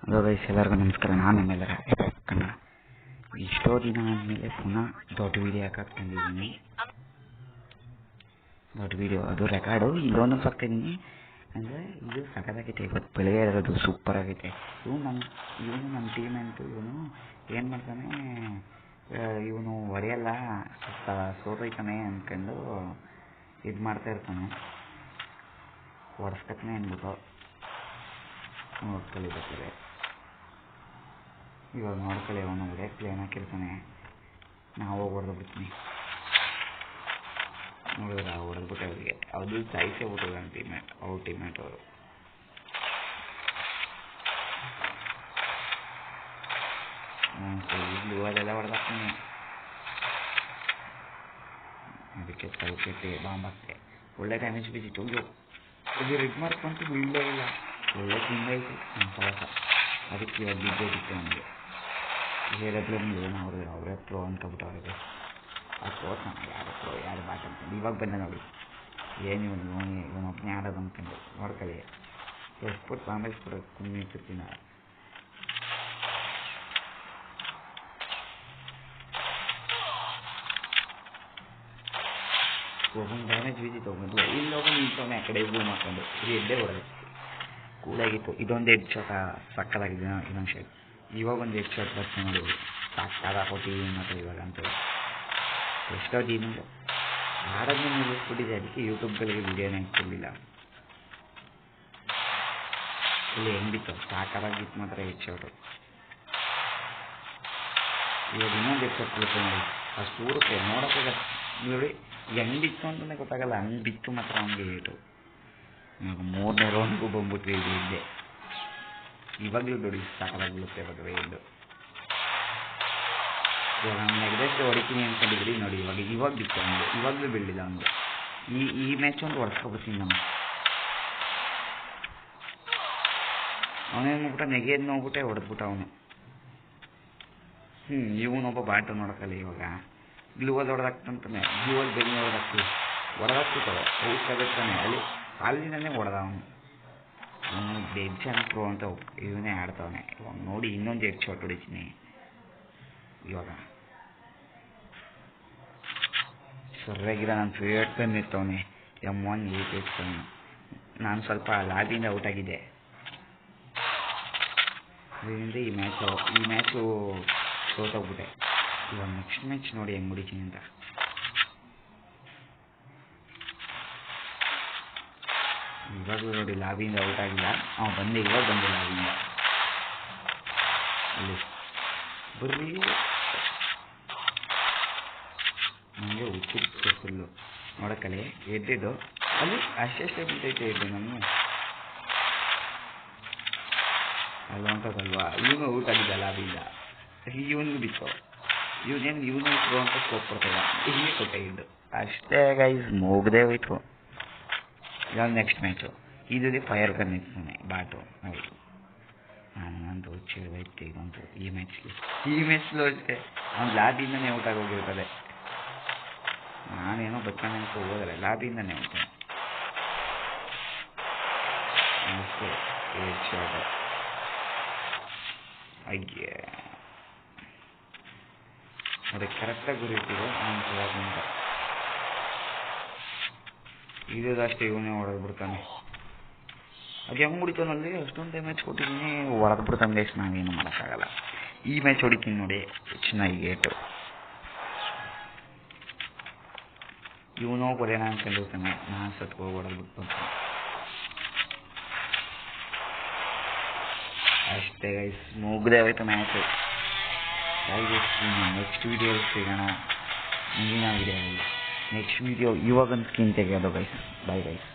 Hello guys, ಎಲ್ಲರಿಗೂ ನಮಸ್ಕಾರ. ನಾನು ನಿಮ್ಮೆಲ್ಲರ ಕನ್ನಡ. ಎಷ್ಟೋ ದಿನ ಆದಮೇಲೆ ಪುನಃ ದೊಡ್ಡ ವೀಡಿಯೋ ಹಾಕಕ್ಕೆ ಬಂದಿದ್ದೀನಿ. ದೊಡ್ಡ ವೀಡಿಯೋ ಅದು ರೆಕಾರ್ಡು ಇಲ್ಲೊಂದು ಹಾಕ್ತಿದ್ದೀನಿ. ಅಂದರೆ ಇದು ಸಖತ್ತಾಗೈತೆ. ಇವತ್ತು ಬೆಳಗ್ಗೆ ಇರೋದು ಸೂಪರ್ ಆಗೈತೆ. ಇವನು ನಮ್ಮ ಟೀಮ್ ಅಂತೂ ಇವನು ಏನು ಮಾಡ್ತಾನೆ, ಇವನು ಹೊಡೆಯಲ್ಲ ಸೋತೋಯ್ತಾನೆ ಅಂದ್ಕೊಂಡು ಇದು ಮಾಡ್ತಾ ಇರ್ತಾನೆ. ಹೊಡೆಸ್ಕತ್ತಾನೆ ಅಂದ್ಬಿಟ್ಟು ನೋಡ್ಕೊಳ್ಳಿ ಬರ್ತಾರೆ. ಇವಾಗ ನೋಡ್ಕೊಳ್ಳಿ, ಅವನು ಹೊಡೆಯಕ್ಕೆ ಪ್ಲೇನ್ ಹಾಕಿರ್ತಾನೆ. ನಾವು ಹೋಗಿ ಹೊಡೆದ್ಬಿಡ್ತೀನಿ. ನೋಡಿದ್ರೆ ಹೊಡೆದ್ಬಿಟ್ಟೆ ಅವರಿಗೆ. ಅದು ಸಾಯಿಸೇ ಬಿಟ್ಟರು ನನ್ನ ಟೀಮ್ಮೇಟ್ ಅವರು. ಇಲ್ಲಿ ಅಲ್ಲೆಲ್ಲ ಹೊಡೆದಾಕ್ತೀನಿ. ಅದಕ್ಕೆ ತಲುಪೈತೆ ಬಾಂಬ್ ಹಾಕ್ತೆ. ಒಳ್ಳೆ ಡ್ಯಾಮೇಜ್ ಬಿದ್ದಿತ್ತು. ಇದು ರೆಡ್ ಮಾರ್ಕ್ ಅಂತೂ ಬೀಳಲೇ ಇಲ್ಲ. ಒಳ್ಳೆ ತಿಂದಾಯಿತು ನಮ್ಮ ಸಾಹಸ. ಅದಕ್ಕೆ ಇವಾಗ ಬಿದ್ದೋಗಿತ್ತು ನಮಗೆ. ಹೇಳಬ್ಲೇನು ಅವರೇ ಪ್ರೋ ಅಂದ್ಕೊಬಿಟ್ಟವ್ರಿಗೆ. ಆ ಪ್ರೋ ಯಾರು ಬಾಟ್ ಅಂದ್ಕೊಂಡು ಇವಾಗ ಬಂದೆ ನೋಡಿ. ಏನು ಇವನೊಬ್ಬನೇ ಆಡೋದು ಅಂದ್ಕೊಂಡು ನೋಡ್ಕೊಳ್ಳಿ. ಎಸ್ಬಿಟ್ಟು ಬಾಂಬೆಸ್ಬಿಟ್ಟು ಕುಂದಿರ್ತೀನಿ ನಾನು. ಒಬ್ಬನ ಡ್ಯಾಮೇಜ್ ಬಿದ್ದಿತ್ತು. ಒಬ್ಬಂದು ಇಲ್ಲೊಬ್ಬ ನಿಂತವನೇ ಆ ಕಡೆ ಬೂಮ್ ಹಾಕೊಂಡು ಎಡ್ಡೆ ಹೊಡೆದು ಕೂಲಾಗಿತ್ತು. ಇದೊಂದು ಹೆಡ್ ಶಾಟ್ ಸಕ್ಕದಾಗಿದೆ. ಇನ್ನೊಂದು ಶಾಟ್ ಇವಾಗ ಒಂದು ಹೆಡ್ ಶಾಟ್ ಬರ್ತೀನಿ ನೋಡಿ. ಸಕ್ಕದಾಗಿ ಮತ್ತು ಇವಾಗ ಅಂತ ಎಷ್ಟೋ ದಿನ ಆಡೋದನ್ನ ನಿಲ್ಲಿಸ್ಬಿಟ್ಟಿದೆ. ಅದಕ್ಕೆ ಯೂಟ್ಯೂಬ್ಗಳಿಗೆ ವೀಡಿಯೋನೇ ಹಾಕ್ತಿರ್ಲಿಲ್ಲ. ಇಲ್ಲಿ ಹೆಂಗಿತ್ತು ಸಾಕಾಗಿತ್ತು ಮಾತ್ರ ಹೆಡ್ ಶಾಟು. ಇವಾಗ ಇನ್ನೊಂದು ಹೆಡ್ ಶಾಟ್ ಬರುತ್ತೆ ನೋಡಿ. ಅಷ್ಟು ಊರುತ್ತೆ ನೋಡೋಕ್ಕಾಗ ನೋಡಿ. ಹೆಂಗಿತ್ತು ಅಂತಲೇ ಗೊತ್ತಾಗಲ್ಲ, ಹಂಗೆ ಬಿತ್ತು ಮಾತ್ರ ಹಂಗೆ ಏಟು. ಇವಾಗ 3ನೇ ರೌಂಡ್ಗೂ ಬಂದ್ಬಿಟ್ವಿ. ಇದು ಇದ್ದೆ ಇವಾಗಲೂ ನೋಡಿ ಸಾಕಾಗಿ ಬೀಳುತ್ತೆ. ಇವಾಗ ಇದು ಇವಾಗ ನಾನು ನೆಗದಷ್ಟು ಹೊಡಿತೀನಿ ಅಂದ್ಕೊಂಡಿದ್ರಿ ನೋಡಿ. ಇವಾಗ ಬಿತ್ತು ಅವನಿಗೆ. ಇವಾಗಲೂ ಬೀಳಿಲ್ಲ ಅವನಿಗೆ. ಈ ಮ್ಯಾಚ್ ಒಂದು ಹೊಡ್ಸ್ಕೊಬತ್ತೀನಿ ನಾನು. ಅವನೇನು ನೋಡ್ಬಿಟ್ಟ, ನೆಗೆಯದ್ ನೋಡ್ಬಿಟ್ಟೆ ಹೊಡೆದ್ಬಿಟ್ಟ ಅವನು. ಇವನೊಬ್ಬ ಬಾಟು ನೋಡೋಕ್ಕಲ್ಲ. ಇವಾಗ ಗ್ಲೂವಲ್ಲಿ ಹೊಡೆದಾಕ್ತಂತಾನೆ. ಗ್ಲೂವಲ್ಲಿ ಬೆನ್ನಿ ಹೊಡೆದಾಕ್ತಿರ್ತಾರೆ. ಔಷಾಗಿರ್ತಾನೆ ಅಲ್ಲಿಂದನೇ ಹೊಡೆದ ಅವನು. ಡೆಡ್ ಚಾನ್ಸ್ ಪ್ರೋ ಅಂತ ಇವನೇ ಆಡ್ತಾವನೆ. ಇವಾಗ ನೋಡಿ ಇನ್ನೊಂದು ಹೆಡ್ ಶಾಟ್ ಹೊಡಿತೀನಿ. ಇವಾಗ ಸರಿಯಾಗಿಲ್ಲ. ನನ್ನ ಫೇವ್ರೇಟ್ ಗನ್ ಇರ್ತವನೆ M1A8. ನಾನು ಸ್ವಲ್ಪ ಲಾಬಿಯಿಂದ ಔಟ್ ಆಗಿದ್ದೆ. ಅದರಿಂದ ಈ ಮ್ಯಾಚು ಸೋತೋಗ್ಬಿಟ್ಟೆ. ಇವಾಗ ನೆಕ್ಸ್ಟ್ ಮ್ಯಾಚ್ ನೋಡಿ ಹೆಂಗೆ ಹೊಡಿತೀನಿ ಅಂತ. ಇವಾಗಲೂ ನೋಡಿ ಲಾಬಿಯಿಂದ ಔಟ್ ಆಗಿಲ್ಲ. ಇವಾಗ ಬಂದೆ ಲಾಬಿಯಿಂದ. ಅಲ್ಲಿ ಬರ್ರಿ ನನಗೆ ಹುಚ್ಚಿತ್ತು ಫುಲ್ಲು ನೋಡೋಕ್ಕಲ್ಲಿ. ಎದ್ದಿದ್ದು ಅಲ್ಲಿ ಅಷ್ಟೇ ಬಿದ್ದೈತೆ ಎದ್ದು ನಾನು ಅಲ್ಲ ಅಂತದಲ್ವಾ. ಇವನು ಔಟ್ ಆಗಿದ್ದ ಲಾಬಿಯಿಂದ. ಇವನಿಗೂ ಬಿತ್ತು. ಇವನು ಪ್ರೋ ಅಂತ ಸ್ಕೋಪ್ ಕೊಡ್ತಲ್ಲ. ಹೀಗೆ ಕೊಟ್ಟೆ ಇದ್ದು ಅಷ್ಟೇ ಗೈಸ್, ಮುಗ್ದೇ ಹೋಯ್ತು. ಇವಾಗ ನೆಕ್ಸ್ಟ್ ಮ್ಯಾಚು ಇದು ಫೈರ್ ಗನ್ ಇರ್ತಾನೆ ಬಾಟು ನೋಡಿ. ನಾನಂತೂ ಹುಚ್ಚಿಡ್ಬೈತೆ ಇದಂತೂ. ಈ ಮ್ಯಾಚ್ಲೂ ಅಷ್ಟೇ ಅವ್ನು ಲಾಬಿಯಿಂದನೇ ಔಟ್ ಆಗೋಗಿರ್ತದೆ. ನಾನೇನೋ ಬಚ್ಚಾನೆ ಅಂತ ಹೋದರೆ ಲಾಬಿಯಿಂದನೇ ಔಟ್. ಅಷ್ಟೇ ಹೆಡ್ ಶಾಟ್. ಅಯ್ಯೇ ಅದಕ್ಕೆ ಕರೆಕ್ಟಾಗಿ ಗುರಿತಿದೆ ಅಂತ. ಇದು ಅಷ್ಟೇ ಇವನೇ ಹೊಡೆದ್ಬಿಡ್ತಾನೆ. ಅದು ಹೆಂಗೆ ಹೊಡಿತಾನಲ್ಲಿ ಅಷ್ಟೊಂದು ಡ್ಯಾಮೇಜ್ ಕೊಟ್ಟಿದ್ದೀನಿ. ಹೊಡೆದ್ಬಿಡ್ತಾನೆ ಗೈಸ್. ನಾವೇನು ಮಾಡೋಕ್ಕಾಗಲ್ಲ. ಈ ಮ್ಯಾಚ್ ಹೊಡಿತೀನಿ ನೋಡಿ ಚೆನ್ನಾಗಿ ಏಟು. ಇವನೋ ಕೊಡೋಣ ಅಂದ್ಕೊಂಡಿರ್ತಾನೆ. ನಾನು ಸತ್ಕೋ ಹೊಡೆದ್ಬಿಟ್ಟು ಅಷ್ಟೇ ಗೈಸ್, ಮುಗ್ದೇ ಹೋಯ್ತು ಮ್ಯಾಚು. ನೆಕ್ಸ್ಟ್ ವೀಡಿಯೋ ಸಿಗೋಣ. ಮುಂದಿನ ವೀಡಿಯೋದಲ್ಲಿ ನೆಕ್ಸ್ಟ್ ವೀಡಿಯೋ ಇವಾಗೊಂದು ಸ್ಕಿನ್ ತೆಗೆಯೋದು ಗೈಸ್. Bye guys.